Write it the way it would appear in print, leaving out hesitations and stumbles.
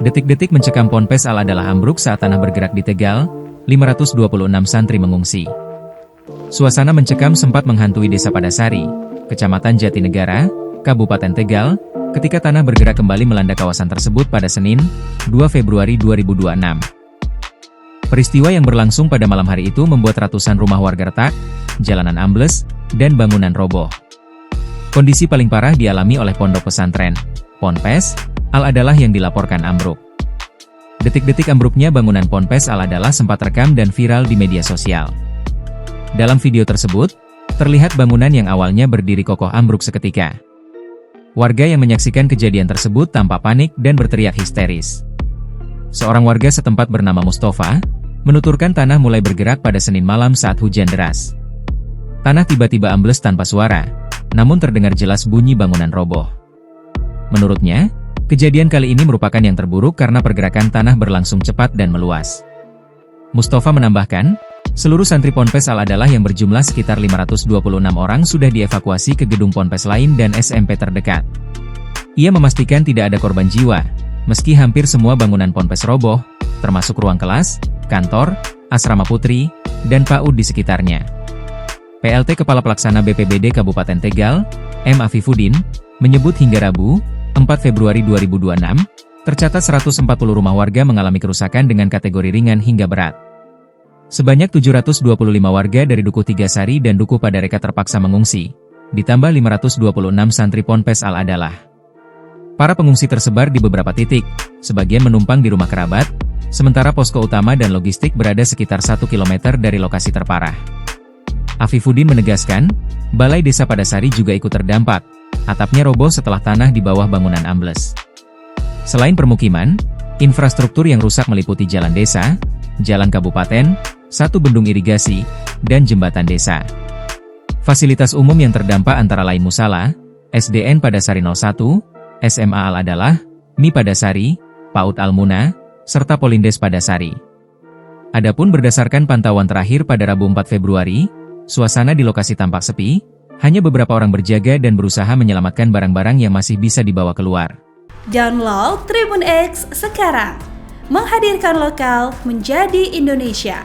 Detik-detik mencekam Ponpes Al Adalah ambruk saat tanah bergerak di Tegal, 526 santri mengungsi. Suasana mencekam sempat menghantui Desa Padasari, Kecamatan Jatinegara, Kabupaten Tegal, ketika tanah bergerak kembali melanda kawasan tersebut pada Senin, 2 Februari 2026. Peristiwa yang berlangsung pada malam hari itu membuat ratusan rumah warga retak, jalanan ambles, dan bangunan roboh. Kondisi paling parah dialami oleh pondok pesantren Ponpes Al Adalah yang dilaporkan ambruk. Detik-detik ambruknya bangunan Ponpes Al Adalah sempat rekam dan viral di media sosial. Dalam video tersebut, terlihat bangunan yang awalnya berdiri kokoh ambruk seketika. Warga yang menyaksikan kejadian tersebut tampak panik dan berteriak histeris. Seorang warga setempat bernama Mustafa, menuturkan tanah mulai bergerak pada Senin malam saat hujan deras. Tanah tiba-tiba ambles tanpa suara, namun terdengar jelas bunyi bangunan roboh. Menurutnya, kejadian kali ini merupakan yang terburuk karena pergerakan tanah berlangsung cepat dan meluas. Mustafa menambahkan, seluruh santri Ponpes Al Adalah yang berjumlah sekitar 526 orang sudah dievakuasi ke gedung Ponpes lain dan SMP terdekat. Ia memastikan tidak ada korban jiwa, meski hampir semua bangunan Ponpes roboh, termasuk ruang kelas, kantor, asrama putri, dan PAUD di sekitarnya. PLT Kepala Pelaksana BPBD Kabupaten Tegal, M. Afifuddin, menyebut hingga Rabu, 4 Februari 2026, tercatat 140 rumah warga mengalami kerusakan dengan kategori ringan hingga berat. Sebanyak 725 warga dari Dukuh Tigasari dan Dukuh Padareka terpaksa mengungsi, ditambah 526 santri Ponpes Al Adalah. Para pengungsi tersebar di beberapa titik, sebagian menumpang di rumah kerabat, sementara posko utama dan logistik berada sekitar 1 km dari lokasi terparah. Afifuddin menegaskan, Balai Desa Padasari juga ikut terdampak. Atapnya roboh setelah tanah di bawah bangunan ambles. Selain permukiman, infrastruktur yang rusak meliputi jalan desa, jalan kabupaten, satu bendung irigasi, dan jembatan desa. Fasilitas umum yang terdampak antara lain Musala, SDN Padasari 01, SMA Al Adalah, Mi Padasari, PAUD Al-Muna, serta Polindes Padasari. Adapun berdasarkan pantauan terakhir pada Rabu 4 Februari, suasana di lokasi tampak sepi. Hanya beberapa orang berjaga dan berusaha menyelamatkan barang-barang yang masih bisa dibawa keluar. Download Tribun X sekarang, menghadirkan lokal menjadi Indonesia.